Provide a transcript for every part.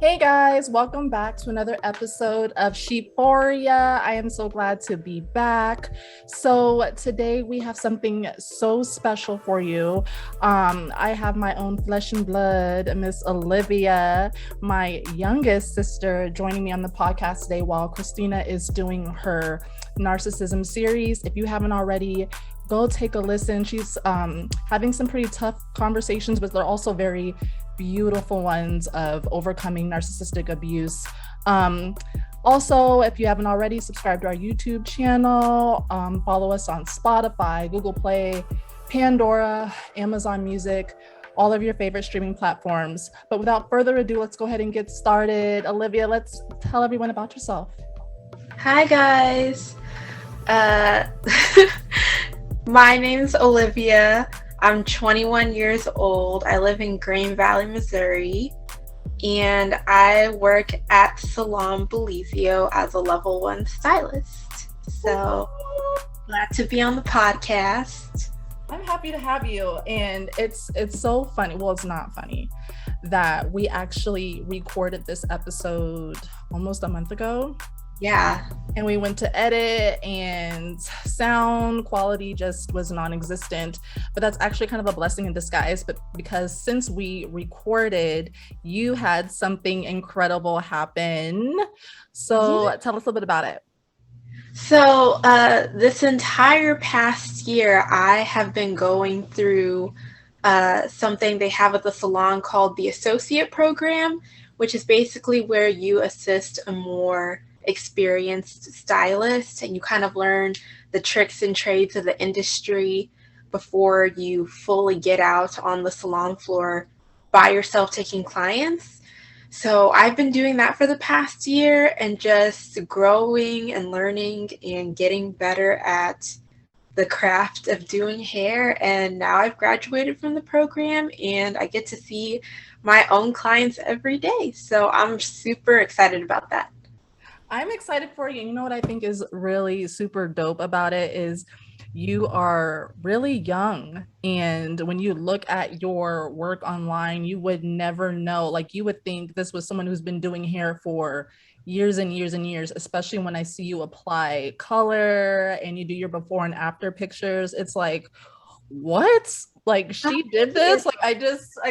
Hey guys, welcome back to another episode of Sheeporia. I am so glad to be back. So today we have something so special for you. I have my own flesh and blood, Miss Olivia, my youngest sister, joining me on the podcast today while Christina is doing her narcissism series. If you haven't already, go take a listen. She's having some pretty tough conversations, but they're also very beautiful ones of overcoming narcissistic abuse. Also, if you haven't already, subscribe to our YouTube channel, follow us on Spotify, Google Play, Pandora, Amazon Music, all of your favorite streaming platforms. But without further ado, let's go ahead and get started. Olivia, let's tell everyone about yourself. Hi guys. My name's Olivia. I'm 21 years old. I live in Green Valley, Missouri, and I work at Salon Belizio as a level 1 stylist. So glad to be on the podcast. I'm happy to have you, and it's so funny. Well, it's not funny that we actually recorded this episode almost a month ago. Yeah. And we went to edit and sound quality just was non-existent, but that's actually kind of a blessing in disguise. But because since we recorded, you had something incredible happen. So tell us a little bit about it. So this entire past year, I have been going through something they have at the salon called the Associate Program, which is basically where you assist a more experienced stylist and you kind of learn the tricks and trades of the industry before you fully get out on the salon floor by yourself taking clients. So I've been doing that for the past year and just growing and learning and getting better at the craft of doing hair. And now I've graduated from the program and I get to see my own clients every day. So I'm super excited about that. I'm excited for you. You know what I think is really super dope about it is you are really young. And when you look at your work online, you would never know. Like you would think this was someone who's been doing hair for years and years and years, especially when I see you apply color and you do your before and after pictures. It's like, what? Like she did this? Like I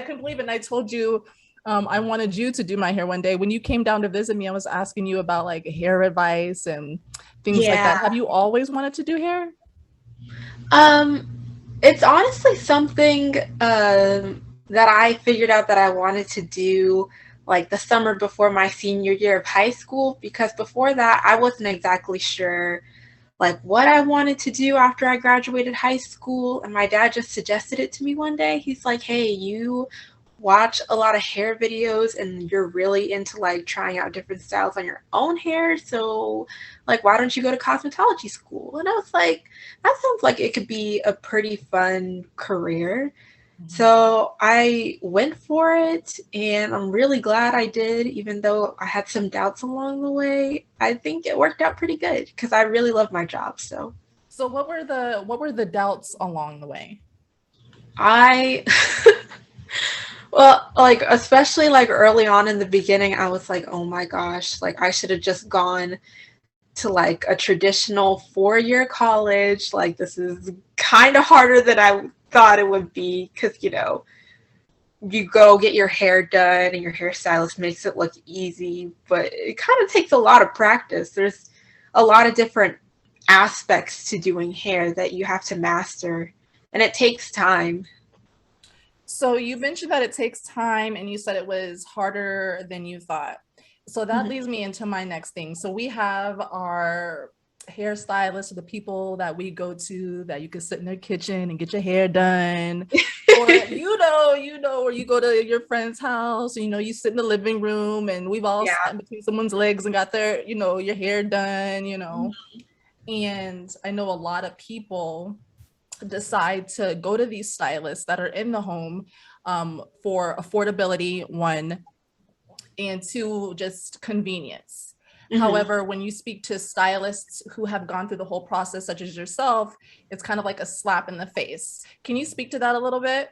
couldn't believe it. And I told you I wanted you to do my hair one day. When you came down to visit me, I was asking you about like hair advice and things like that. Have you always wanted to do hair? It's honestly something that I figured out that I wanted to do like the summer before my senior year of high school, because before that I wasn't exactly sure like what I wanted to do after I graduated high school. And my dad just suggested it to me one day. He's like, hey, you watch a lot of hair videos and you're really into like trying out different styles on your own hair, so like why don't you go to cosmetology school? And I was like, that sounds like it could be a pretty fun career. So I went for it and I'm really glad I did, even though I had some doubts along the way. I think it worked out pretty good because I really love my job. So what were the doubts along the way? I Well, like, especially like early on in the beginning, I was like, oh my gosh, like I should have just gone to like a traditional 4-year college. Like, this is kind of harder than I thought it would be because, you go get your hair done and your hairstylist makes it look easy, but it kind of takes a lot of practice. There's a lot of different aspects to doing hair that you have to master, and it takes time. So you mentioned that it takes time and you said it was harder than you thought. So that leads me into my next thing. So we have our hairstylists, the people that we go to that you can sit in their kitchen and get your hair done. Or or you go to your friend's house, you sit in the living room and we've all sat between someone's legs and got their, your hair done, And I know a lot of people decide to go to these stylists that are in the home for affordability, one, and two, just convenience. However, when you speak to stylists who have gone through the whole process, such as yourself, it's kind of like a slap in the face. Can you speak to that a little bit?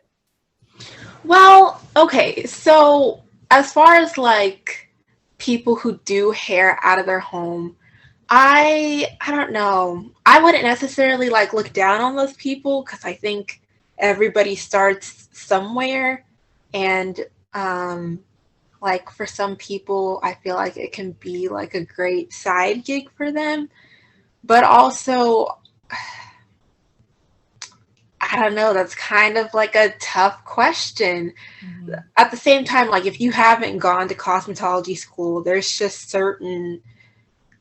Well, okay, so as far as like people who do hair out of their home, I don't know. I wouldn't necessarily like look down on those people because I think everybody starts somewhere, and um like for some people I feel like it can be like a great side gig for them, but also I don't know, that's kind of like a tough question. Mhm. At the same time, like if you haven't gone to cosmetology school, there's just certain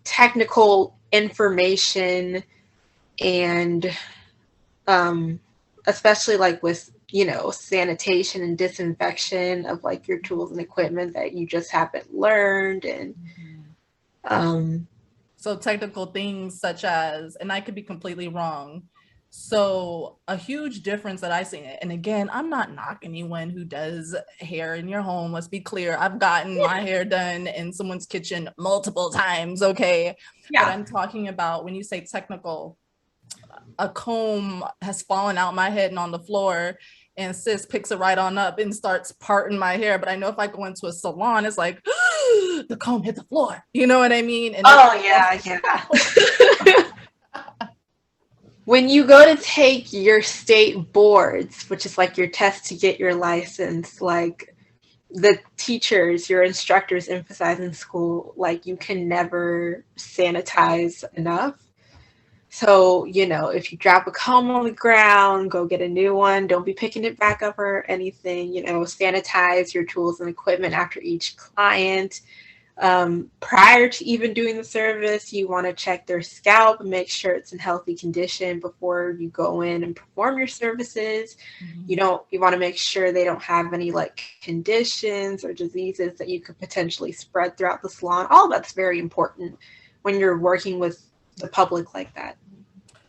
technical information and um especially like with, sanitation and disinfection of like your tools and equipment that you just haven't learned. And Mhm. um So technical things such as, and I could be completely wrong. So a huge difference that I see, and again, I'm not knocking anyone who does hair in your home. Let's be clear. I've gotten my hair done in someone's kitchen multiple times, okay? But yeah. I'm talking about when you say technical, a comb has fallen out my head and on the floor, and sis picks it right on up and starts parting my hair. But I know if I go into a salon, it's like the comb hit the floor. You know what I mean? And it's Oh yeah, yeah. When you go to take your state boards, which is like your test to get your license, like the teachers, your instructors emphasize in school, like you can never sanitize enough. So, if you drop a comb on the ground, go get a new one. Don't be picking it back up or anything. Sanitize your tools and equipment after each client. Prior to even doing the service, you want to check their scalp and make sure it's in healthy condition before you go in and perform your services. Mhm. You want to make sure they don't have any like conditions or diseases that you could potentially spread throughout the salon. All that's very important when you're working with the public like that.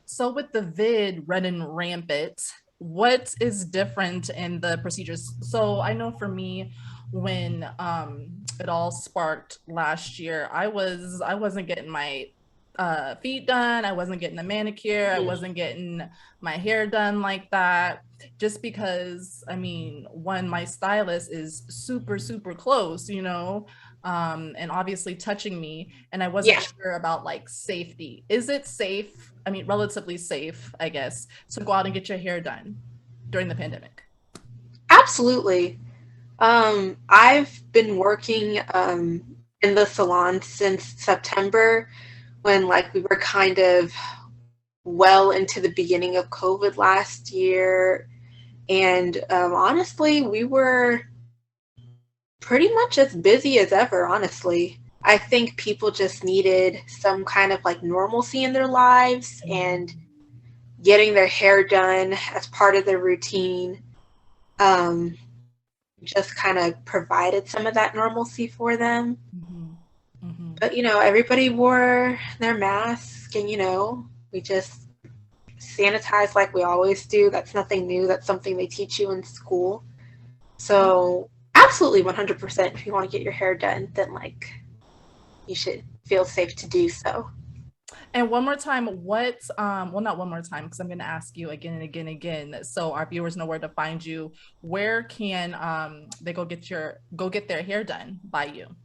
So with the vid running rampant, what is different in the procedures? So I know for me, when it all sparked last year, I wasn't getting my feet done, I wasn't getting a manicure, I Mhm. wasn't getting my hair done like that, just because I mean, one, my stylist is super, super close, and obviously touching me, and I wasn't Yeah, sure about like safety. Is it safe? I mean, relatively safe, I guess, to go out and get your hair done during the pandemic? absolutely. I've been working in the salon since September when like we were kind of well into the beginning of COVID last year. And honestly, we were pretty much as busy as ever, honestly. I think people just needed some kind of like normalcy in their lives, and Mhm. getting their hair done as part of their routine um, just kind of provided some of that normalcy for them. Mhm. Mhm. But, everybody wore their mask, and, we just sanitize like we always do. That's nothing new. That's something they teach you in school. So, absolutely 100%, if you want to get your hair done, then, like, you should feel safe to do so. And one more time, well, not one more time, because I'm going to ask you again and again and again, so our viewers know where to find you. Where can they go get their hair done by you?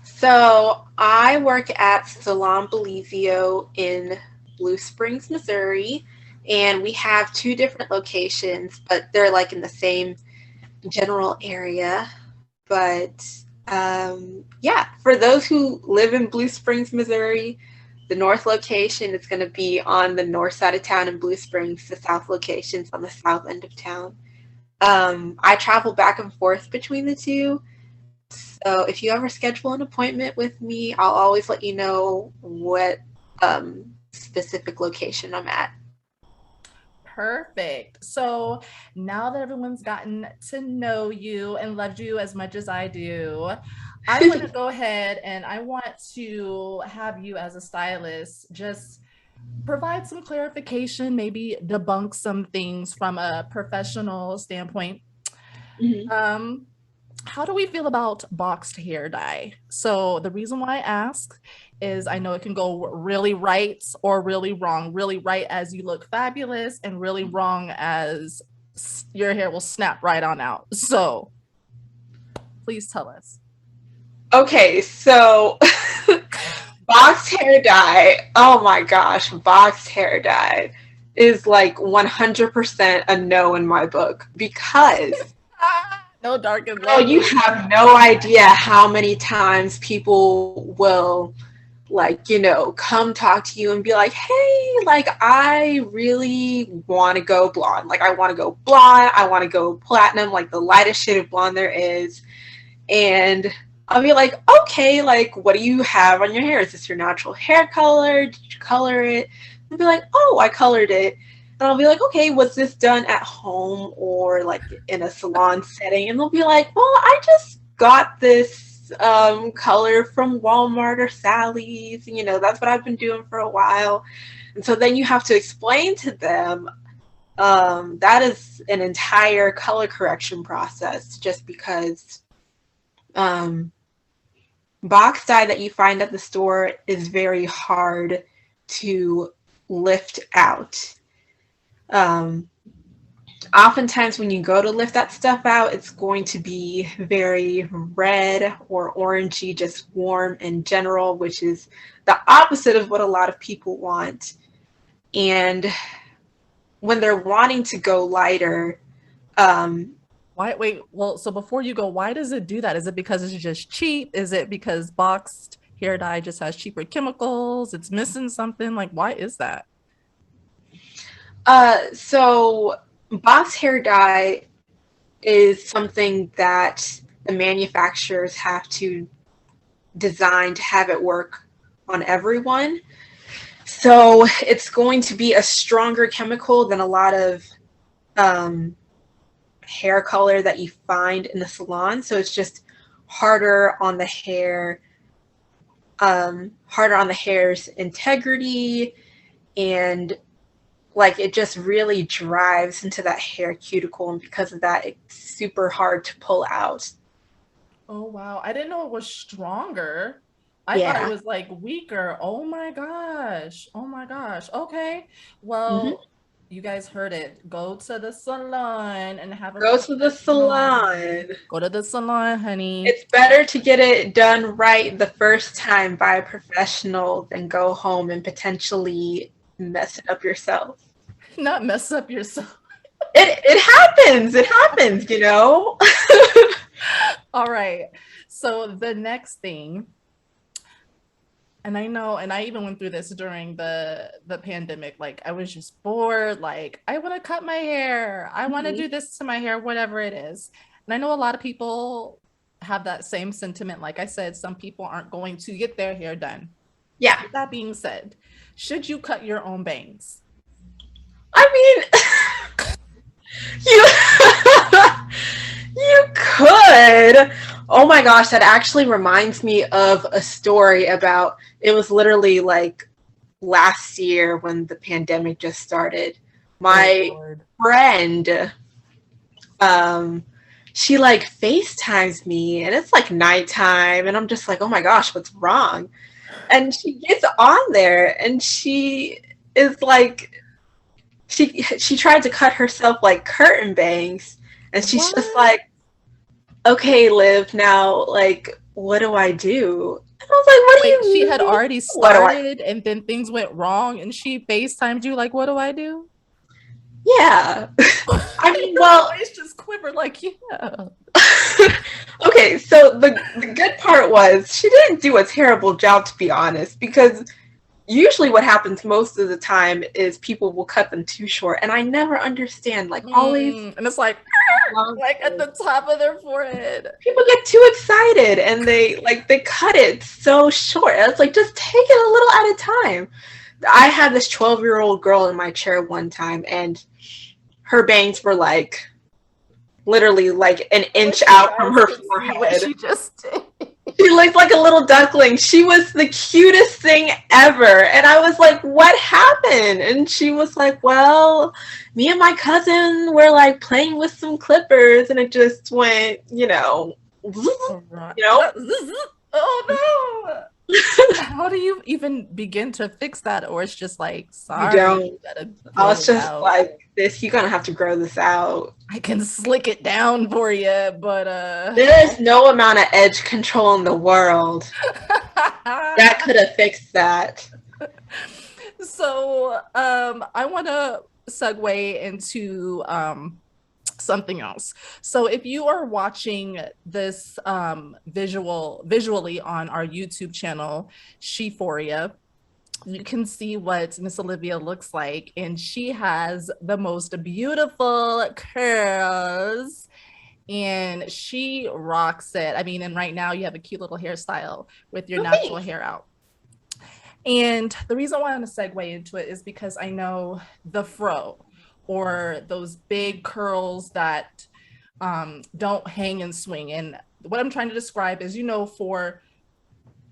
So, I work at Salon Belizio in Blue Springs, Missouri, and we have two different locations, but they're like in the same general area. But yeah, for those who live in Blue Springs, Missouri, the north location is going to be on the north side of town in Blue Springs. The south location's on the south end of town. I travel back and forth between the two. So if you ever schedule an appointment with me, I'll always let you know what specific location I'm at. Perfect. So now that everyone's gotten to know you and loved you as much as I do, I want to go ahead and I want to have you as a stylist just provide some clarification, maybe debunk some things from a professional standpoint. Mhm. Um, how do we feel about boxed hair dye? So the reason why I ask is I know it can go really right or really wrong. Really right as you look fabulous, and really wrong as your hair will snap right on out. So please tell us. Okay, so boxed hair dye. Oh my gosh, boxed hair dye is like 100% a no in my book because No dark and girl, you lovely. have no idea how many times people will like, come talk to you and be like, hey, like, I really want to go blonde. Like, I want to go blonde. I want to go platinum, like the lightest shade of blonde there is. And I'll be like, okay, like, what do you have on your hair? Is this your natural hair color? Did you color it? They'll be like, oh, I colored it. And I'll be like, okay, was this done at home or like in a salon setting? And they'll be like, well, I just got this color from Walmart or Sally's. That's what I've been doing for a while. And so then you have to explain to them that is an entire color correction process just because box dye that you find at the store is very hard to lift out. Oftentimes when you go to lift that stuff out, it's going to be very red or orangey, just warm in general, which is the opposite of what a lot of people want. And when they're wanting to go lighter, Why wait, well, so before you go, why does it do that? Is it because it's just cheap? Is it because boxed hair dye just has cheaper chemicals? It's missing something? Like, why is that? so box hair dye is something that the manufacturers have to design to have it work on everyone. So it's going to be a stronger chemical than a lot of hair color that you find in the salon. So it's just harder on the hair, harder on the hair's integrity, and like it just really drives into that hair cuticle, and because of that it's super hard to pull out. Oh wow. I didn't know it was stronger. I thought it Yeah. was like weaker. Oh my gosh. Oh my gosh. Okay. Hmm. Well, you guys heard it. Go to the salon and have a Go to the professional. salon. Go to the salon, honey. It's better to get it done right the first time by a professional than go home and potentially mess it up yourself. Not mess up yourself. It happens. It happens. All right. So the next thing, and I know, and I even went through this during the pandemic. Like I was just bored. Like I want to cut my hair. I want to Mhm. do this to my hair, whatever it is. And I know a lot of people have that same sentiment. Like I said, some people aren't going to get their hair done. Yeah. With that being said, should you cut your own bangs? I mean, you you could. Oh my gosh, that actually reminds me of a story about it was literally like last year when the pandemic just started. Oh My Lord. friend, um, she like FaceTimes me and it's like nighttime and I'm just like, oh my gosh, what's wrong? And she gets on there and she is like she tried to cut herself like curtain bangs and she's just What? like, okay, Liv, now like what do I do? And I was like, what do Wait, she you had mean? already What do I started and then things went wrong and she FaceTimed you like, what do I do? Yeah. I mean, Your well, voice just quivered like, yeah. okay, so the good part was she didn't do a terrible job to be honest, because usually what happens most of the time is people will cut them too short and I never understand like always And it's like at the top of their forehead. people get too excited and they cut it so short. It's like just take it a little at a time. I had this 12-year-old girl in my chair one time and her bangs were like literally like an Wish inch you out from guys her could see what forehead. she just did. She looked like a little duckling. She was the cutest thing ever. And I was like, what happened? And she was like, well, me and my cousin were like playing with some clippers and it just went, you know, All right. you know. Oh no. How do you even begin to fix that? Or it's just like, You sorry, you don't. gotta I grow was it just out. like, this, you're gonna have to grow this out. I can slick it down for you, but There's no amount of edge control in the world that could have fixed that. so I want to segue into something else. So if you are watching this visually on our YouTube channel, Sheephoria, you can see what Miss Olivia looks like, and she has the most beautiful curls and she rocks it. I mean, and right now you have a cute little hairstyle with your Oh, natural thanks. hair out. And the reason why I want to segue into it is because I know the fro, or those big curls that don't hang and swing. And what I'm trying to describe is, for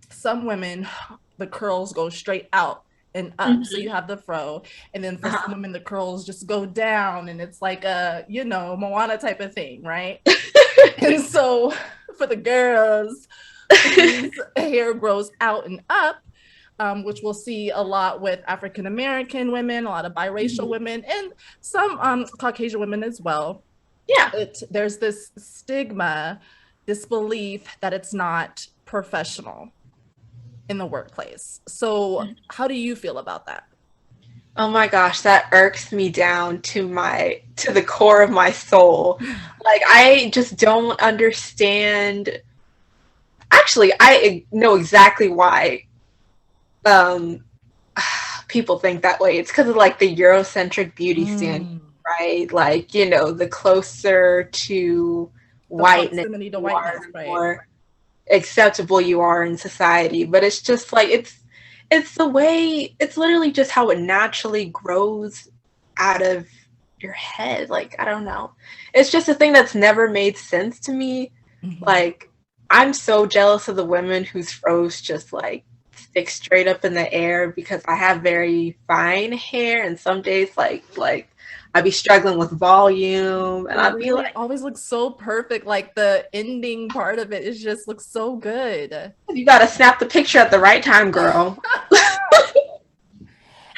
some women, the curls go straight out and up. So you Mm-hmm. have the fro. And then for some Uh-huh. women, the curls just go down and it's like a, Moana type of thing, right? And so for the girls whose hair grows out and up, which we'll see a lot with African American women, a lot of biracial Mhm. women, and some Caucasian women as well. Yeah. There's this stigma, this belief that it's not professional in the workplace. So, how do you feel about that? Oh my gosh, that irks me down to the core of my soul. Like I just don't understand. Actually, I know exactly why um people think that way. It's because of like the Eurocentric beauty standard, Mm, right? Like, the closer to the whiteness proximity to you are, whiteness, the right? more acceptable you are in society. But it's just like it's the way, it's literally just how it naturally grows out of your head. Like, I don't know. It's just a thing that's never made sense to me. Mm-hmm. Like, I'm so jealous of the women whose fro's just like stick straight up in the air because I have very fine hair and some days like I'd be struggling with volume and I'd be Really, it like, always looks so perfect. Like the ending part of it is just looks so good. you gotta snap the picture at the right time, girl.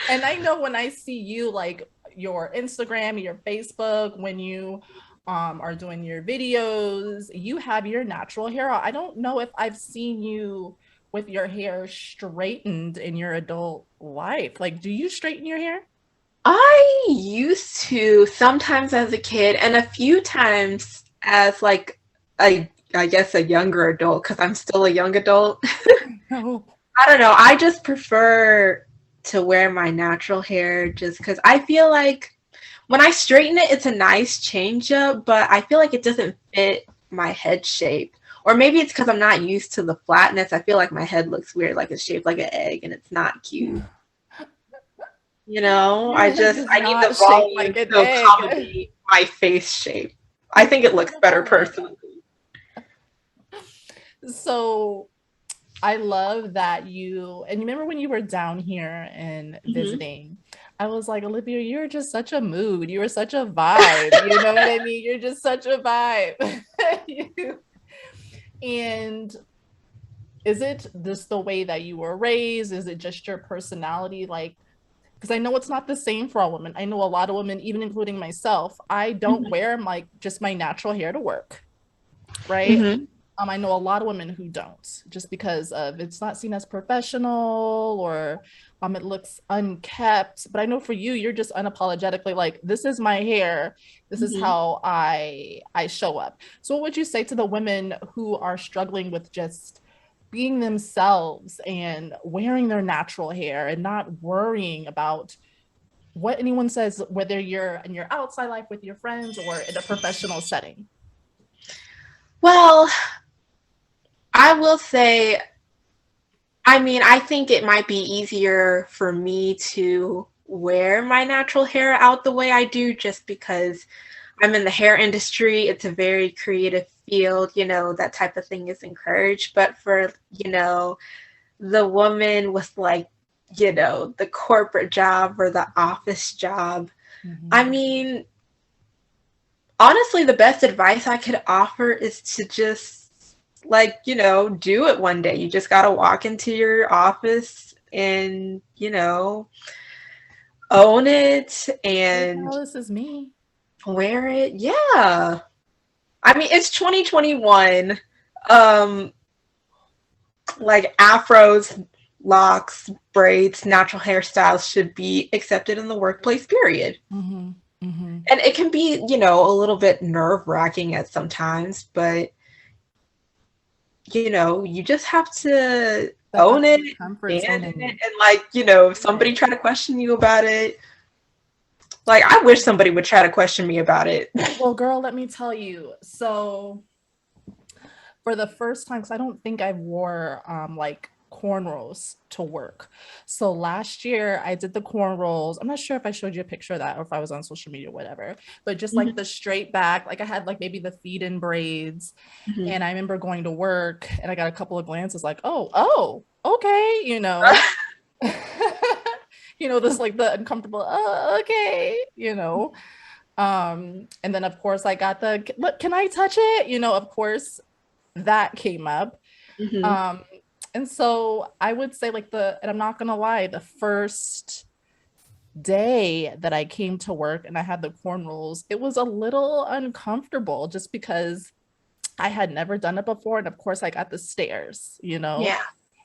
And I know when I see you, like your Instagram, your Facebook, when you are doing your videos, you have your natural hair out. I don't know if I've seen you with your hair straightened in your adult life. Like, do you straighten your hair? I used to sometimes as a kid and a few times as like I guess a younger adult because I'm still a young adult. No. I don't know. I just prefer to wear my natural hair just because I feel like when I straighten it, it's a nice change up, but I feel like it doesn't fit my head shape. Or maybe it's because I'm not used to the flatness. I feel like my head looks weird, like it's shaped like an egg, and it's not cute. Your head is I need the not shaped volume like an to egg. accommodate my face shape. I think it looks better personally. So I love that and you remember when you were down here and Hmm. visiting, I was like, Olivia, you're just such a mood. You were such a vibe. You know what I mean? You're just such a vibe. And is it just the way that you were raised? Is it just your personality? Like, because I know it's not the same for all women. I know a lot of women, even including myself, I don't Hmm. wear my just my natural hair to work, right? Hmm. I know a lot of women who don't, just because of it's not seen as professional, or it looks unkept. But I know for you, you're just unapologetically like, this is my hair, this is Hmm. how I show up. So what would you say to the women who are struggling with just being themselves and wearing their natural hair and not worrying about what anyone says, whether you're in your outside life with your friends or in a professional setting? Well, I will say, I mean, I think it might be easier for me to wear my natural hair out the way I do just because I'm in the hair industry. It's a very creative field, that type of thing is encouraged. But for, the woman with like, the corporate job or the office job, I Mhm. mean, honestly, the best advice I could offer is to just like, do it one day. You just got to walk into your office and, own it Like, and oh, this is me. wear it. Yeah. I mean, it's 2021. Um, like afros, locks, braids, natural hairstyles should be accepted in the workplace, period. Mm-hmm. Mm-hmm. And it can be, a little bit nerve wracking at sometimes, but you just have to Step out own of it, your comfort zone stand in and it, and like, if do it. somebody try to question you about it, like I wish somebody would try to question me about it. Well, girl, let me tell you. So for the first time, because I don't think I wore like cornrows to work. So last year I did the cornrows. I'm not sure if I showed you a picture of that or if I was on social media or whatever, but just like the straight back, like I had like maybe the feet in braids. Mhm. And I remember going to work and I got a couple of glances like, oh, okay, you know. You know, this like the uncomfortable, oh, okay, you know. And then of course I got the look, can I touch it? You know, of course that came up. Mhm. Um, and so I would say like and I'm not gonna lie, the first day that I came to work and I had the cornrows, it was a little uncomfortable just because I had never done it before. And of course I got the stares, you know. Yeah.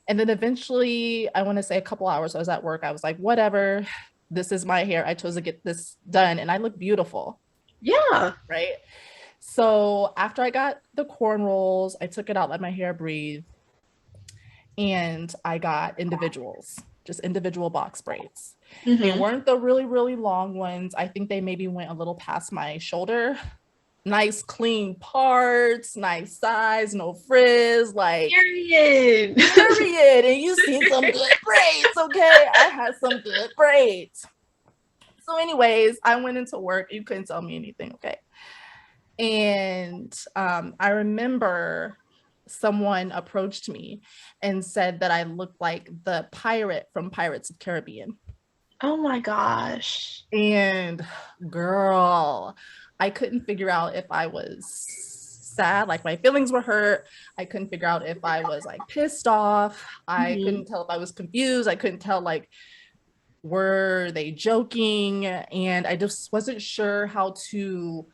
And then eventually, I want to say a couple hours I was at work, I was like, whatever, this is my hair. I chose to get this done and I look beautiful, Yeah. right? So after I got the cornrows, I took it out, let my hair breathe, and I got individuals, just individual box braids. They Mhm. weren't the really, really long ones. I think they maybe went a little past my shoulder. Nice, clean parts, nice size, no frizz, like Period. period. And you seen some good braids, okay? I had some good braids. So, anyways, I went into work. You couldn't tell me anything, okay? And I remember someone approached me and said that I looked like the pirate from Pirates of the Caribbean. Oh my gosh. And girl, I couldn't figure out if I was sad, like my feelings were hurt. I couldn't figure out if I was like pissed off. I Mhm. couldn't tell if I was confused. I couldn't tell like were they joking? And I just wasn't sure how to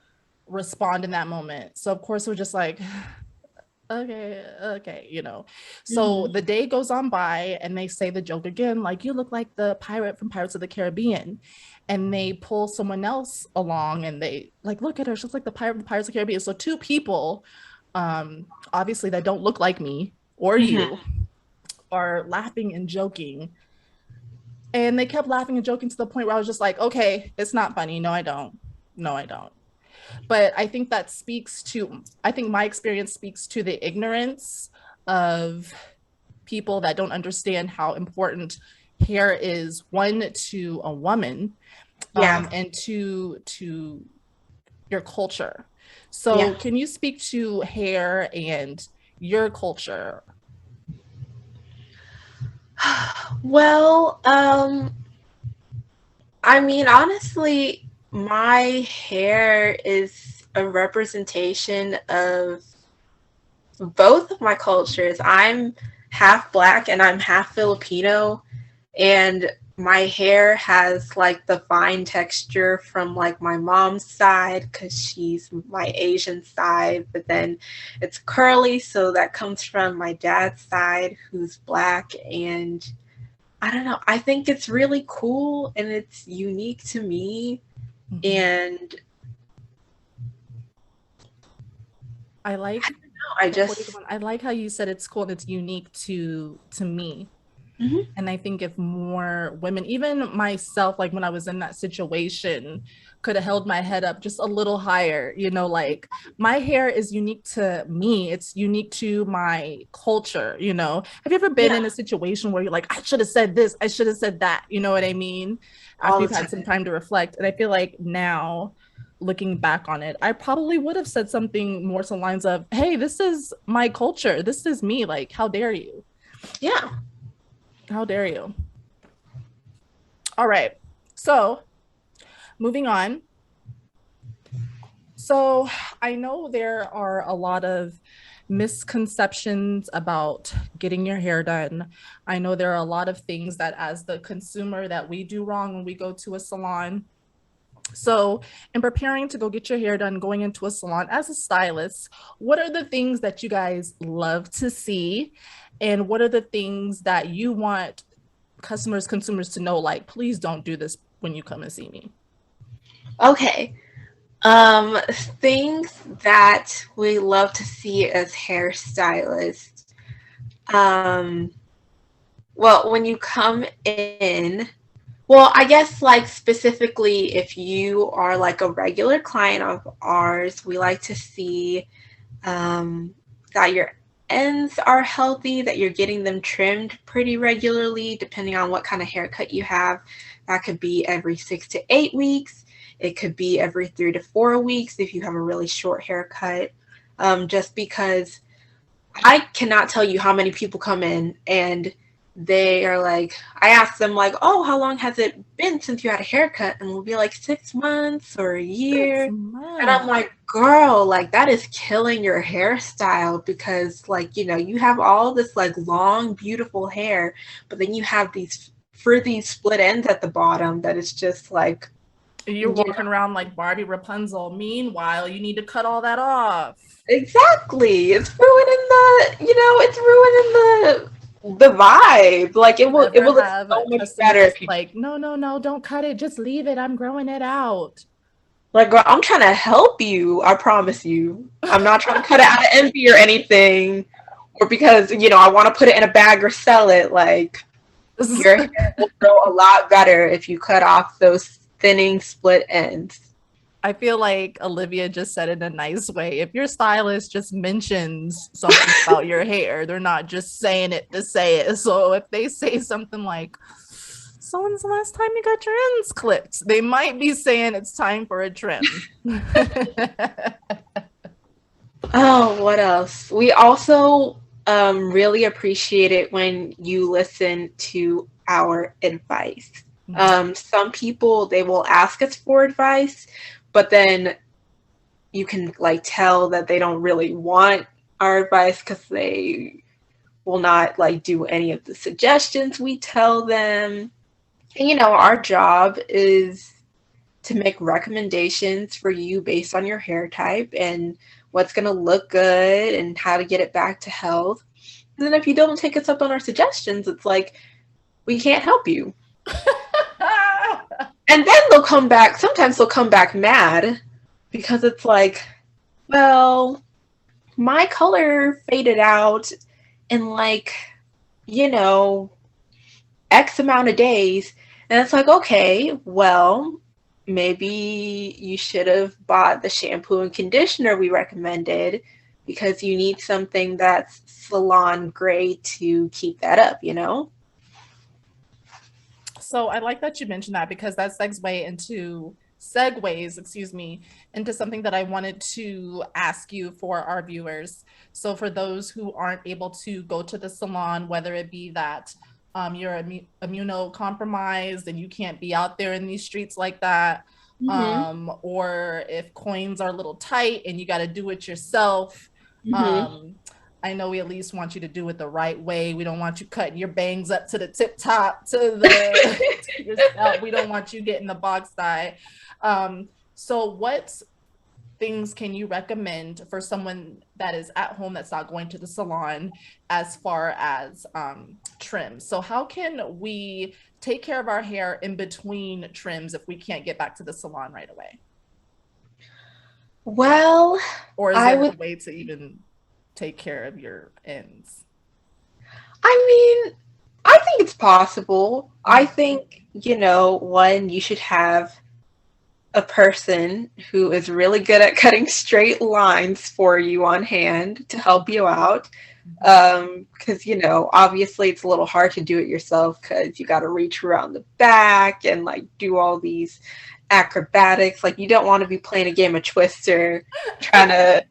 respond in that moment. So of course it was just like okay, you know. So Mhm. the day goes on by and they say the joke again, like, you look like the pirate from Pirates of the Caribbean. And they pull someone else along and they like, look at her, she's like the pirate from Pirates of the Caribbean. So two people, obviously that don't look like me or Mhm. you, are laughing and joking. And they kept laughing and joking to the point where I was just like, okay, it's not funny. No, I don't. No, I don't. But I think that speaks to, I think my experience speaks to the ignorance of people that don't understand how important hair is, one, to a woman, Yeah. and to your culture. Yeah. So can you speak to hair and your culture? Well, I mean, honestly, my hair is a representation of both of my cultures. I'm half black and I'm half Filipino, and my hair has like the fine texture from like my mom's side because she's my Asian side, but then it's curly, so that comes from my dad's side who's black. And I don't know, I think it's really cool and it's unique to me. Mhm. And I like I before you just go on, I like how you said it's cool and it's unique to me. Mhm. And I think if more women, even myself, like when I was in that situation, could have held my head up just a little higher, you know, like my hair is unique to me. It's unique to my culture, you know. Have you ever been Yeah, in a situation where you're like, I should have said this, I should have said that, you know what I mean? all After the you've had time. some time to reflect. And I feel like now, looking back on it, I probably would have said something more to the lines of, hey, this is my culture. This is me. Like, how dare you? Yeah. How dare you? All right. So moving on. So I know there are a lot of misconceptions about getting your hair done. I know there are a lot of things that as the consumer that we do wrong when we go to a salon. So, in preparing to go get your hair done, going into a salon as a stylist, what are the things that you guys love to see? And what are the things that you want customers, consumers to know, like, please don't do this when you come and see me? Okay. Um, Things that we love to see as hairstylists. Um, well, when you come in, well, I guess like specifically if you are like a regular client of ours, we like to see that your ends are healthy, that you're getting them trimmed pretty regularly, depending on what kind of haircut you have. That could be every 6 to 8 weeks. It could be every 3 to 4 weeks if you have a really short haircut. Just because I cannot tell you how many people come in and they are like, I ask them like, oh, how long has it been since you had a haircut? And we'll be like 6 months or a Six year. And I'm months. like, girl, like that is killing your hairstyle because like, you have all this like long, beautiful hair, but then you have these frizzy split ends at the bottom that is just like, You're you know, walking around like Barbie Rapunzel. Meanwhile, you need to cut all that off. exactly. It's ruining the vibe. Like You it ever will look have so much better customers if you like, no, no, no, don't cut it. Just leave it. I'm growing it out. like, girl, I'm trying to help you. I promise you. I'm not trying to cut it out of envy or anything, or because I want to put it in a bag or sell it. Like your hair will grow a lot better if you cut off those thinning split ends. I feel like Olivia just said it in a nice way. If your stylist just mentions something about your hair, they're not just saying it to say it. So if they say something like, so when's the last time you got your ends clipped? They might be saying it's time for a trim. Oh, what else? We also really appreciate it when you listen to our advice. Some people, they will ask us for advice, but then you can like tell that they don't really want our advice because they will not like do any of the suggestions we tell them. And our job is to make recommendations for you based on your hair type and what's going to look good and how to get it back to health. And then if you don't take us up on our suggestions, it's like we can't help you. And then sometimes they'll come back mad because it's like, well, my color faded out in like, you know, X amount of days. And it's like, okay, well, maybe you should have bought the shampoo and conditioner we recommended because you need something that's salon grade to keep that up. So I like that you mentioned that because that segues, excuse me, into something that I wanted to ask you for our viewers. So for those who aren't able to go to the salon, whether it be that you're immunocompromised and you can't be out there in these streets like that, Mm-hmm. or if coins are a little tight and you got to do it yourself. Mm-hmm. Um, I know we at least want you to do it the right way. We don't want you cutting your bangs up to the tip top to the to your scalp. We don't want you getting the box dye. So what things can you recommend for someone that is at home that's not going to the salon as far as trims? So how can we take care of our hair in between trims if we can't get back to the salon right away? Well, Or is I there would a way to even take care of your ends? I mean, I think it's possible. I think, one, you should have a person who is really good at cutting straight lines for you on hand to help you out. Because, obviously it's a little hard to do it yourself because you got to reach around the back and like do all these acrobatics. Like, you don't want to be playing a game of Twister trying to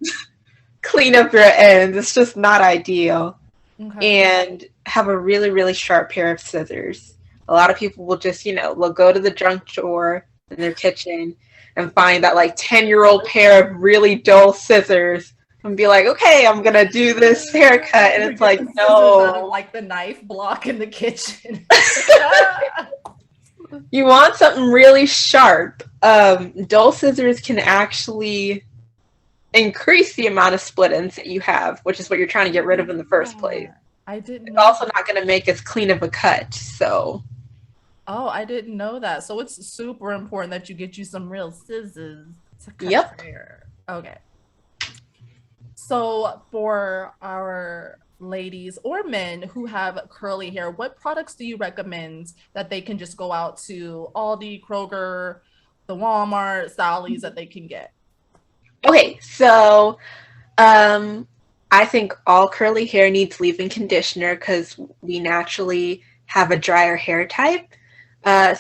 clean up your ends. It's just not ideal. Okay. And have a really, really sharp pair of scissors. A lot of people will just, they'll go to the junk drawer in their kitchen and find that like 10-year-old pair of really dull scissors and be like, okay, I'm gonna do this haircut, and Or it's get like, the scissors out of no. like the knife block in the kitchen. You want something really sharp. Dull scissors can actually increase the amount of split ends that you have, which is what you're trying to get rid of in the first place. I didn't It's know also that. not going to make as clean of a cut. So, Oh, I didn't know that. So it's super important that you get you some real scissors to cut yep. your hair. Okay. So for our ladies or men who have curly hair, what products do you recommend that they can just go out to Aldi, Kroger, the Walmart, Sally's that they can get? Okay, so um, I think all curly hair needs leave-in conditioner because we naturally have a drier hair type.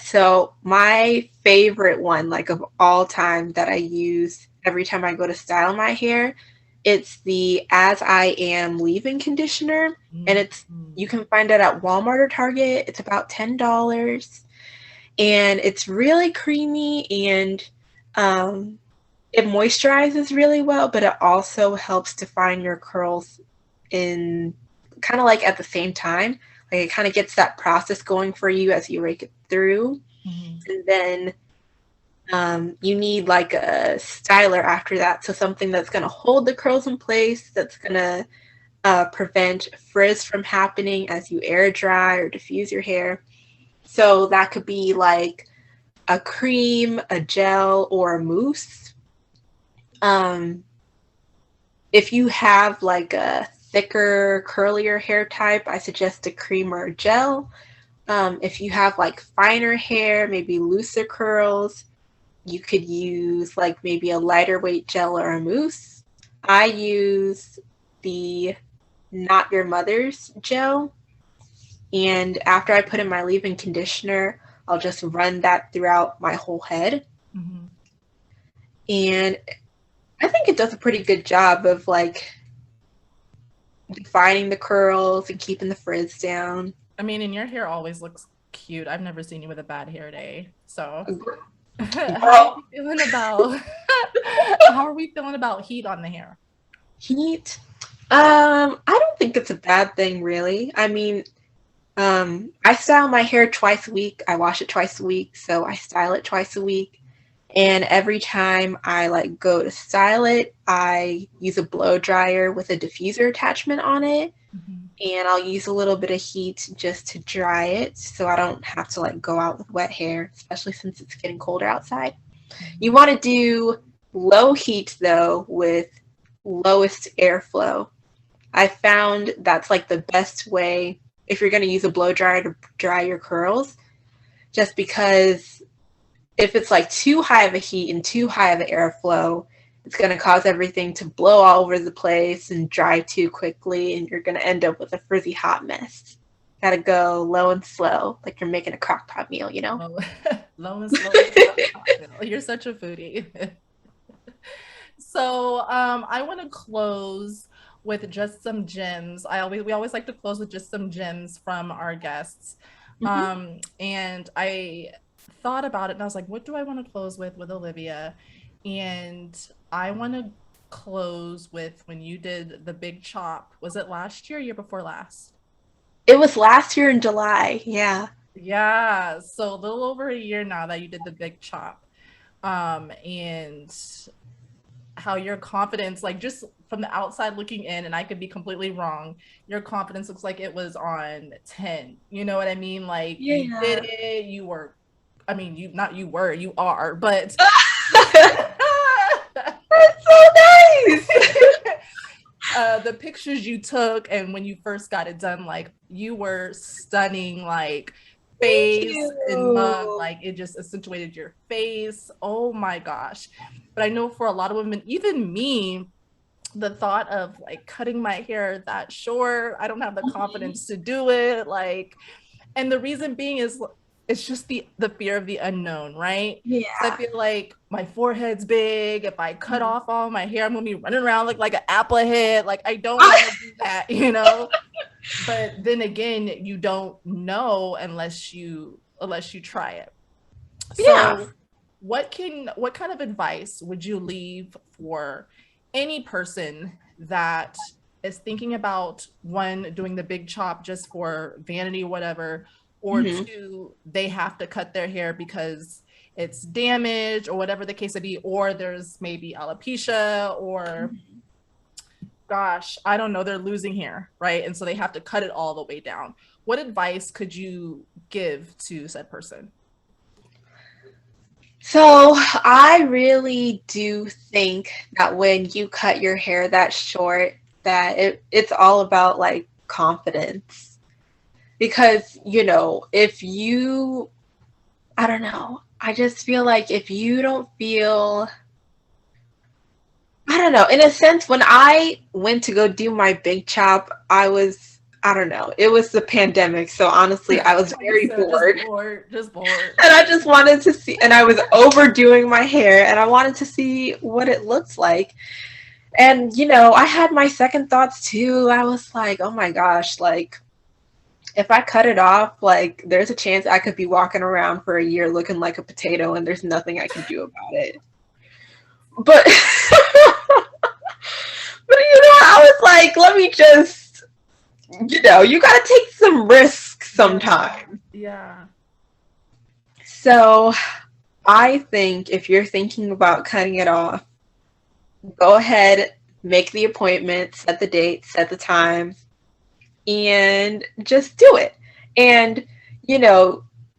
So my favorite one, like of all time, that I use every time I go to style my hair, it's the As I Am leave-in conditioner, and it's Mhm. you can find it at Walmart or Target. It's about $10, and it's really creamy and um, it moisturizes really well, but it also helps define your curls in kind of like at the same time. Like it kind of gets that process going for you as you rake it through. Mhm. And then you need like a styler after that. So something that's going to hold the curls in place, that's going to prevent frizz from happening as you air dry or diffuse your hair. So that could be like a cream, a gel, or a mousse. Um, if you have like a thicker, curlier hair type, I suggest a cream or a gel. If you have like finer hair, maybe looser curls, you could use like maybe a lighter weight gel or a mousse. I use the Not Your Mother's gel, and after I put in my leave-in conditioner, I'll just run that throughout my whole head. Mhm. And I think it does a pretty good job of like defining the curls and keeping the frizz down. I mean, and your hair always looks cute. I've never seen you with a bad hair day. So, how are Girl, we feeling about how are we feeling about heat on the hair? heat. I don't think it's a bad thing, really. I mean, I style my hair twice a week. I wash it twice a week, so I style it twice a week. And every time I like go to style it, I use a blow dryer with a diffuser attachment on it, Mhm. and I'll use a little bit of heat just to dry it so I don't have to like go out with wet hair, especially since it's getting colder outside. You Mhm. want to do low heat though with lowest airflow. I found that's like the best way if you're going to use a blow dryer to dry your curls, just because if it's like too high of a heat and too high of an airflow, it's going to cause everything to blow all over the place and dry too quickly, and you're going to end up with a frizzy hot mess. Gotta go low and slow, like you're making a crock pot meal, you know? Low, low and slow like a crock pot. You're such a foodie. So I want to close with just some gems. We always like to close with just some gems from our guests. Mm-hmm. And I thought about it and I was like, what do I want to close with Olivia? And I want to close with when you did the big chop. Was it last year, year before last? It was last year in July, yeah. Yeah, so a little over a year now that you did the big chop. And how your confidence, like just from the outside looking in, and I could be completely wrong, your confidence looks like it was on 10. You know what I mean? Like you did Yeah. it, you were, I mean, you not you were, you are, but That's so nice. the pictures you took and when you first got it done, like you were stunning, like Thank face and mug, you. like it just accentuated your face. Oh my gosh. But I know for a lot of women, even me, the thought of like cutting my hair that short, I don't have the Mhm. confidence to do it. Like, and the reason being is it's just the fear of the unknown, right? So I Yeah. feel like my forehead's big. If I cut off all my hair, I'm gonna be running around like an apple head. Like I don't want to do that, you know. But then again, you don't know unless you try it. Yeah. So what kind of advice would you leave for any person that is thinking about, one, doing the big chop just for vanity, whatever, or Hmm. two, they have to cut their hair because it's damaged or whatever the case may be, or there's maybe alopecia, or gosh, I don't know, they're losing hair, right? And so they have to cut it all the way down. What advice could you give to said person? So I really do think that when you cut your hair that short, that it's all about like confidence. Because, if you, I don't know, I just feel like if you don't feel, I don't know, in a sense, when I went to go do my big chop, I don't know, it was the pandemic. So honestly, I was Like you very said, just bored. bored, just bored. And I just wanted to see, and I was overdoing my hair, and I wanted to see what it looks like. And, I had my second thoughts too. I was like, oh my gosh, like, if I cut it off, like, there's a chance I could be walking around for a year looking like a potato, and there's nothing I can do about it. But, I was like, let me just, you got to take some risks sometime. Yeah. So I think if you're thinking about cutting it off, go ahead, make the appointment, set the date, set the time, and just do it. And,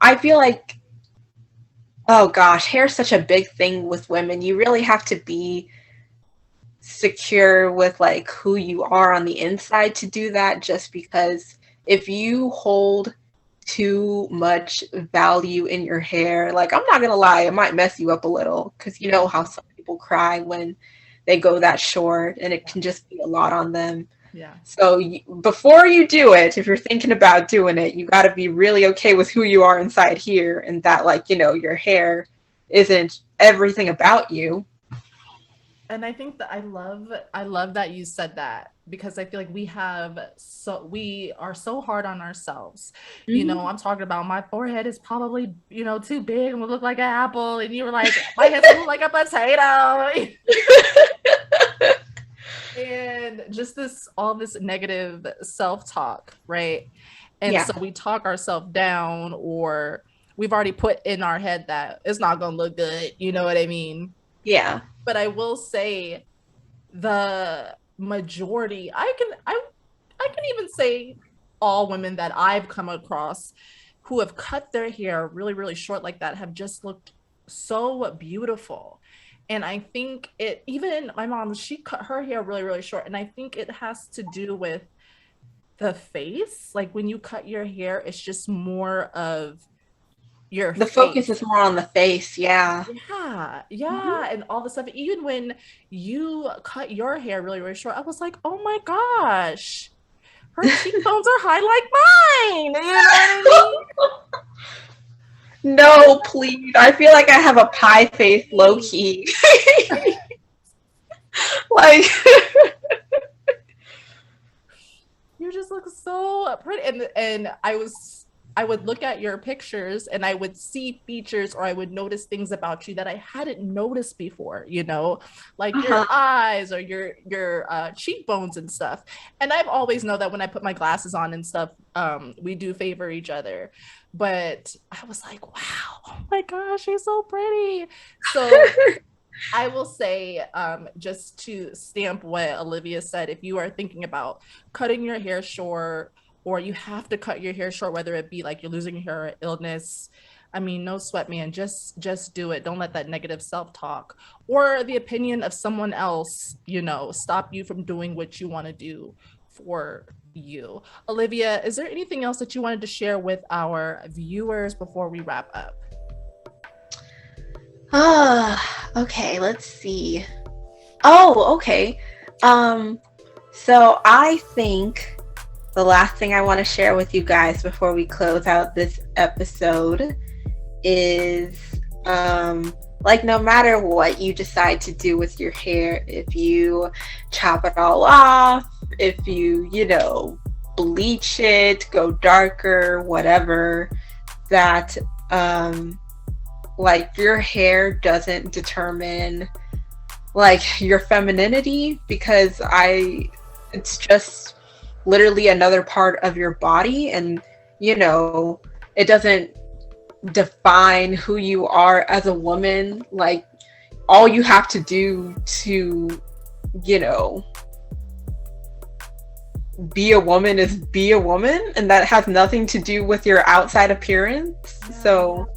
I feel like, oh gosh, hair is such a big thing with women. You really have to be secure with like who you are on the inside to do that, just because if you hold too much value in your hair, like, I'm not gonna lie, it might mess you up a little, because you know how some people cry when they go that short, and it can just be a lot on them. Yeah. So before you do it, if you're thinking about doing it, you got to be really okay with who you are inside here, and that, like, your hair isn't everything about you. And I think that I love that you said that, because I feel like we are so hard on ourselves. Mhm. I'm talking about my forehead is probably, too big and will look like an apple. And you were like, my head's gonna look like a potato. And just all this negative self-talk, right? And Yeah. so we talk ourselves down, or we've already put in our head that it's not gonna look good. You know what I mean? Yeah. But I will say the majority, I can even say all women that I've come across who have cut their hair really, really short like that have just looked so beautiful. And I think even my mom, she cut her hair really, really short. And I think it has to do with the face. Like when you cut your hair, it's just more of your The focus face. is more on the face. Yeah. Yeah, Mhm. yeah, and all the stuff. Even when you cut your hair really, really short, I was like, oh my gosh, her cheekbones are high like mine. You know what I mean? No, please. I feel like I have a pie face low key. Like, You just look so pretty. And I would look at your pictures and I would see features, or I would notice things about you that I hadn't noticed before, like your uh-huh. eyes or your cheekbones and stuff. And I've always know that when I put my glasses on and stuff, we do favor each other. But I was like, wow, oh my gosh, she's so pretty. So I will say, just to stamp what Olivia said, if you are thinking about cutting your hair short, or you have to cut your hair short, whether it be like you're losing your hair or illness, I mean, no sweat, man. Just do it. Don't let that negative self-talk or the opinion of someone else, stop you from doing what you want to do for you. Olivia, is there anything else that you wanted to share with our viewers before we wrap up? Okay, let's see. Oh, okay. So I think the last thing I want to share with you guys before we close out this episode is like, no matter what you decide to do with your hair, if you chop it all off, if you, bleach it, go darker, whatever, that like, your hair doesn't determine like your femininity, because it's just literally another part of your body, and you know, it doesn't define who you are as a woman. Like, all you have to do to, you know, be a woman is be a woman, and that has nothing to do with your outside appearance. Yeah. So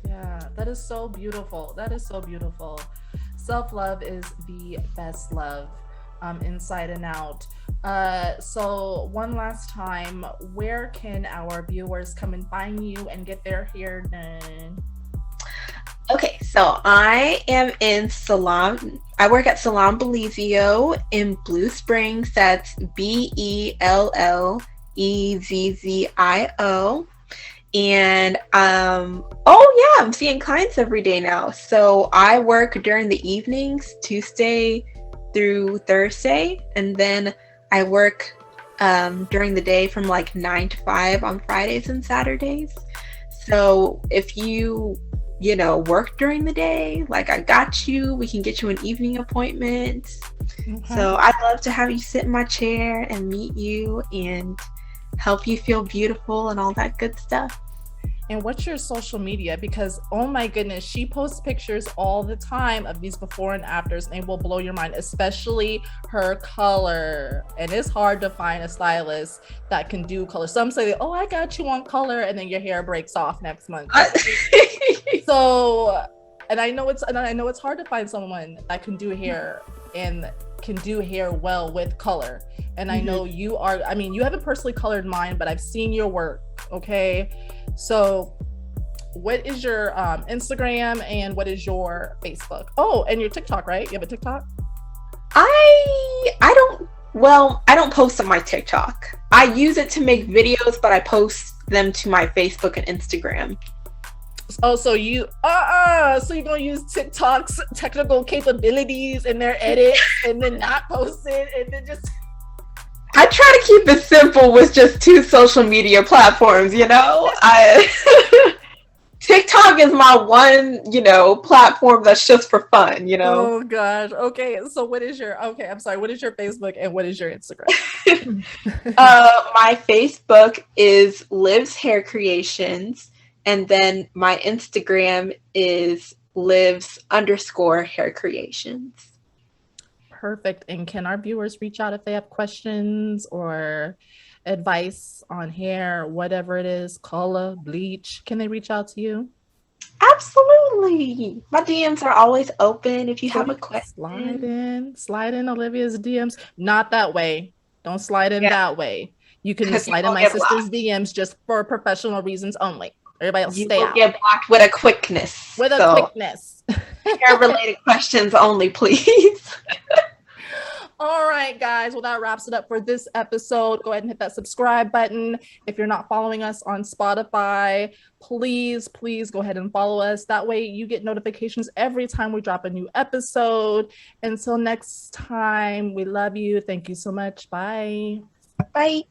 Yeah, that is so beautiful. That is so beautiful. Self love is the best love, inside and out. So, one last time, where can our viewers come and find you and get their hair done? okay, so I work at Salon Belizio in Blue Springs. That's Bellezzio. And oh yeah, I'm seeing clients every day now. So I work during the evenings, Tuesday through Thursday, and then I work during the day from like 9 to 5 on Fridays and Saturdays. So if you know, work during the day, like, I got you. We can get you an evening appointment. Okay. So I'd love to have you sit in my chair and meet you and help you feel beautiful and all that good stuff. And what's your social media? Because oh my goodness, she posts pictures all the time of these before and afters, and it will blow your mind, especially her color. And it's hard to find a stylist that can do color. Some say, "Oh, I got you on color," and then your hair breaks off next month. So, and I know it's hard to find someone that can do hair and can do hair well with color. And I know you are, I mean, you haven't personally colored mine, but I've seen your work. Okay. So what is your Instagram and what is your Facebook? Oh, and your TikTok, right? You have a TikTok? I don't post on my TikTok. I use it to make videos, but I post them to my Facebook and Instagram. Oh, so you so you're gonna use TikTok's technical capabilities in their edits and then not post it and then just I try to keep it simple with just 2 social media platforms, you know? TikTok is my one, you know, platform that's just for fun, you know? oh gosh. Okay. So what is your I'm sorry, what is your Facebook and what is your Instagram? My Facebook is Liv's Hair Creations, and then my Instagram is Liv's_hair creations. Perfect. And can our viewers reach out if they have questions or advice on hair, whatever it is, color, bleach? Can they reach out to you? Absolutely. My DMs are always open if you have a question. Slide in Olivia's DMs. Not that way. Don't slide in that way. You can Because you slide in will my get sister's blocked. DMs just for professional reasons only. Everybody else You stay will out. get blocked with a quickness. With a So, quickness. hair-related questions only, please. All right, guys. Well, that wraps it up for this episode. Go ahead and hit that subscribe button. If you're not following us on Spotify, please go ahead and follow us. That way you get notifications every time we drop a new episode. Until next time, we love you. Thank you so much. Bye. Bye.